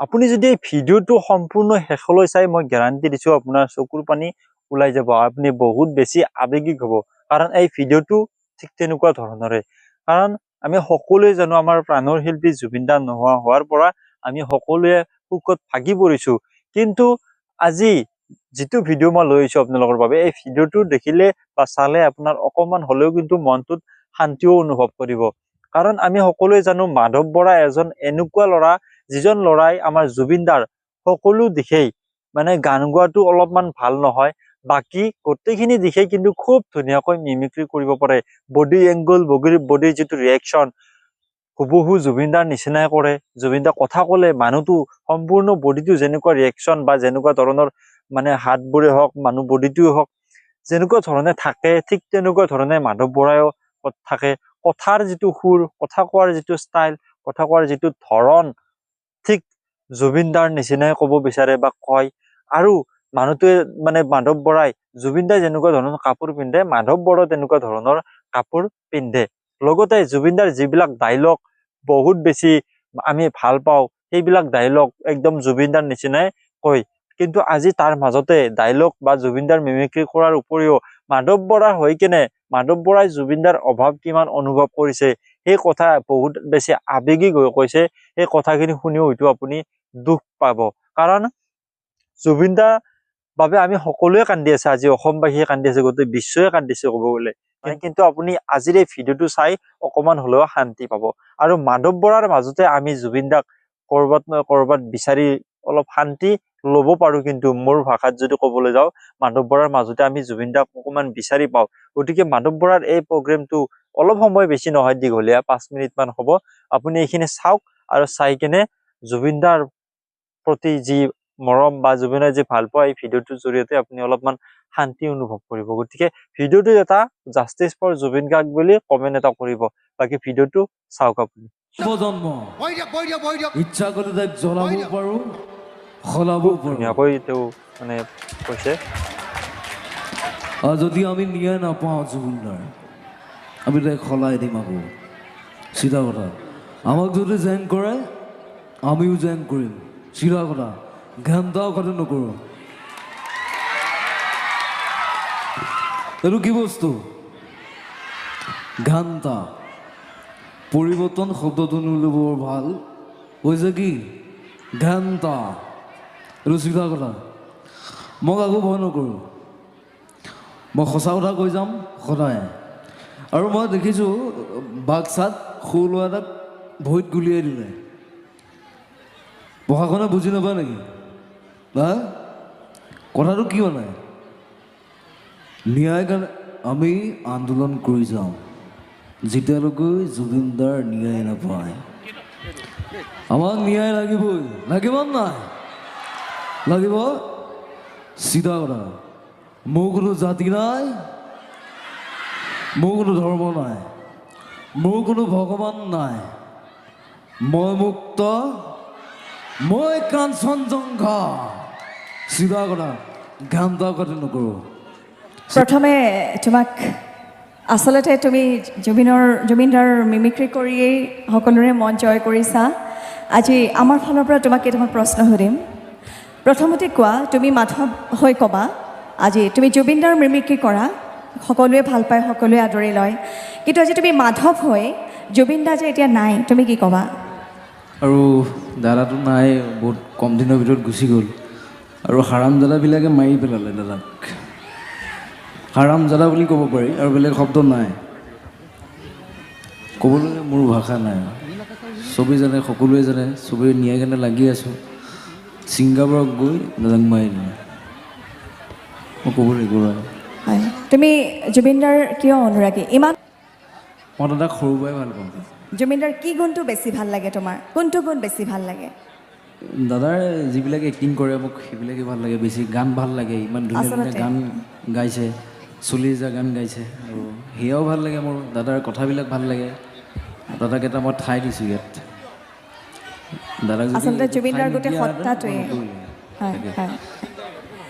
আপুনি যদি এই ভিডিঅ'টো সম্পূৰ্ণ শেষলৈ চাই মই গ্যাৰান্টি দিছোঁ আপোনাৰ চকুৰ পানী ওলাই যাব, আপুনি বহুত বেছি আৱেগিক হ'ব। কাৰণ এই ভিডিঅ'টো ঠিক তেনেকুৱা ধৰণৰে। কাৰণ আমি সকলোৱে জানো আমাৰ প্ৰাণৰ শিল্পী জুবিন দা নোহোৱা হোৱাৰ পৰা আমি সকলোৱে শোকত ভাগি পৰিছোঁ। কিন্তু আজি যিটো ভিডিঅ' মই লৈ আহিছোঁ আপোনালোকৰ বাবে, এই ভিডিঅ'টো দেখিলে বা চালে আপোনাৰ অকণমান হ'লেও কিন্তু মনটোত শান্তিও অনুভৱ কৰিব। কাৰণ আমি সকলোৱে জানো মাধৱ বৰা এজন এনেকুৱা ল'ৰা, যিজন ল'ৰাই আমাৰ জুবিন দাৰ সকলো দিশেই মানে গান গোৱাটো অলপমান ভাল নহয়, বাকী গোটেইখিনি দিশেই কিন্তু খুব ধুনীয়াকৈ মিমিক্ৰি কৰিব পাৰে। বডি এংগল, বডিৰ যিটো ৰিয়েকশ্যন হুবহু জুবিন দাৰ নিচিনাই কৰে। জুবিন দা কথা ক'লে মানুহটো সম্পূৰ্ণ বডিটো যেনেকুৱা ৰিয়েকশ্যন বা যেনেকুৱা ধৰণৰ মানে হাতবোৰে হওক, মানুহ বডিটোৱে হওক, যেনেকুৱা ধৰণে থাকে ঠিক তেনেকুৱা ধৰণে মাধৱ বৰাইও থাকে। কথাৰ যিটো সুৰ, কথা কোৱাৰ যিটো ষ্টাইল, কথা কোৱাৰ যিটো ধৰণ ঠিক জুবিন দাৰ নিচিনাই ক'ব বিচাৰে বা কয়। আৰু মানুহটোৱে মানে মাধৱ বৰাই, জুবিন দাই যেনেকুৱা ধৰণৰ কাপোৰ পিন্ধে মাধৱ বৰাও তেনেকুৱা ধৰণৰ কাপোৰ পিন্ধে। লগতে জুবিন দাৰ যিবিলাক ডাইলগ বহুত বেছি আমি ভাল পাওঁ, সেইবিলাক ডাইলগ একদম জুবিন দাৰ নিচিনাই কয়। কিন্তু আজি তাৰ মাজতে ডাইলগ বা জুবিন দাৰ মিমিক্ৰি কৰাৰ উপৰিও মাধৱ বৰা হৈ কেনে মাধৱ বৰাই জুবিন দাৰ অভাৱ কিমান অনুভৱ কৰিছে সেই কথা বহুত বেছি আৱেগিক হৈ কৈছে। সেই কথাখিনি শুনিও হয়তো আপুনি দুখ পাব। কাৰণ জুবিন দাৰ বাবে আমি সকলোৱে কান্দি আছে, আজি অসমবাসীয়ে কান্দি আছে, গোটেই বিশ্বই কান্দিছে ক'ব গ'লে। কিন্তু আপুনি আজিৰ এই ভিডিঅ'টো চাই অকমান হ'লেও শান্তি পাব। আৰু মাধৱ বৰাৰ মাজতে আমি জুবিন দাক ক'ৰবাত নহয় ক'ৰবাত বিচাৰি অলপ শান্তি ল'ব পাৰোঁ। কিন্তু মোৰ ভাষাত যদি ক'বলৈ যাওঁ, মাধৱ বৰাৰ মাজতে আমি জুবিন দাক অকমান বিচাৰি পাওঁ। গতিকে মাধৱ বৰাৰ এই প্ৰগ্ৰেমটো অলপ সময় বেছি নহয়, দীঘলীয়া 5 মিনিটমান হ'ব। আপুনি এইখিনি চাওক আৰু চাই কেনে জুবিন দাৰ প্ৰতি যি মৰম বা জুবিনৰ যি ভাল পোৱা, এই ভিডিঅ'টোৰ জৰিয়তে আপুনি অলপমান শান্তি অনুভৱ কৰিব। গতিকে ভিডিঅ'টো এটা জাষ্টিছ ফৰ জুবিন গাৰ্গ বুলি কমেণ্ট এটা কৰিব। বাকী ভিডিঅ'টো চাওক আপুনি। ইচ্ছা কৰি তাক জ্বলাব পাৰোঁ, সলাব খুব পাৰোঁ। ধুনীয়াকৈ তেওঁ মানে কৈছে। যদি আমি ন্যায় নাপাওঁ জুবিনদাৰ, আমি তাইক সলাই দিম আকৌ। চিধা কথা। আমাক যদি জেং কৰে আমিও জেং কৰিম। চিধা কথা। ঘেণ্টাও কথা নকৰোঁ। এইটো কি বস্তু? ঘাণ্টা। পৰিৱৰ্তন শব্দটো নিলে বৰ ভাল হৈছে কি? ঘাণ্টা। এইটো চিধা কথা। মই কাকো ভয় নকৰোঁ। মই সঁচা কথা কৈ যাম সদায়। আৰু মই দেখিছোঁ বাক্সাত সৰু ল'ৰা এটাক ভৰিত গুলিয়াই দিলে। প্ৰশাসনে বুজি নাপায় নেকি? হা? কথাটো কি মানে? ন্যায় কাৰণে আমি আন্দোলন কৰি যাওঁ যেতিয়ালৈকে জুবিনদাৰ ন্যায় নাপায়। আমাক ন্যায় লাগিবই। লাগিব নাই? লাগিব? চিধা কথা। মোৰ কোনো জাতি নাই, মোৰ কোনো ধৰ্ম নাই, মোৰ কোনো ভগৱান নাই। মই মুক্ত, মই কাঞ্চনজংঘা। চিধা কথা। ঘাণ্টা কথা নকৰোঁ। প্ৰথমে তোমাক আচলতে তুমি জুবিনদাৰ মিমিক্ৰি কৰিয়েই সকলোৰে মন জয় কৰিছা। আজি আমাৰ ফালৰ পৰা তোমাক কেইটামান প্ৰশ্ন সুধিম। প্ৰথমতে কোৱা, তুমি মাধৱ হৈ ক'বা, আজি তুমি জুবিনদাৰ মিমিক্ৰি কৰা, সকলোৱে ভাল পায়, সকলোৱে আদৰি লয়, কিন্তু আজি তুমি মাধৱ হৈ জুবিন দা যে এতিয়া নাই, তুমি কি ক'বা? আৰু দাদাটো নাই, বহুত কম দিনৰ ভিতৰত গুচি গ'ল। আৰু হাৰামজাদাবিলাকে মাৰি পেলালে দাদাক। হাৰামজাদা বুলি ক'ব পাৰি, আৰু বেলেগ শব্দ নাই। ক'বলৈ মোৰ ভাষা নাই। চবেই জানে, সকলোৱে জানে, চবেই নিয়াই কেনে লাগি আছোঁ। ছিংগাপুৰত গৈ দাদাক মাৰি দিলে। মই ক'ব লাগিব। হয়, তুমি জুবিনদাৰ কিয় অনুৰাগী? ইমান মই দাদাক সৰুৰ পৰাই ভাল পাওঁ। জুবিনদাৰ কি গুণটো বেছি ভাল লাগে তোমাৰ? কোনটো গুণ বেছি ভাল লাগে? দাদাৰ যিবিলাক এক্টিং কৰে মোক সেইবিলাকে ভাল লাগে বেছি। গান ভাল লাগে, ইমান ধুনীয়া ধুনীয়া আচলতে গান গাইছে, 40,000 গান গাইছে। আৰু সেয়াও ভাল লাগে মোৰ। দাদাৰ কথাবিলাক ভাল লাগে। দাদাক এটা মই ঠাই দিছোঁ ইয়াত। দাদাক যদি আচলতে ঠাই জুবিনদাৰ গোটেই নিদিয়াহেঁতেন মই সত্তাটোৱে নকৰিলোঁ। হয়।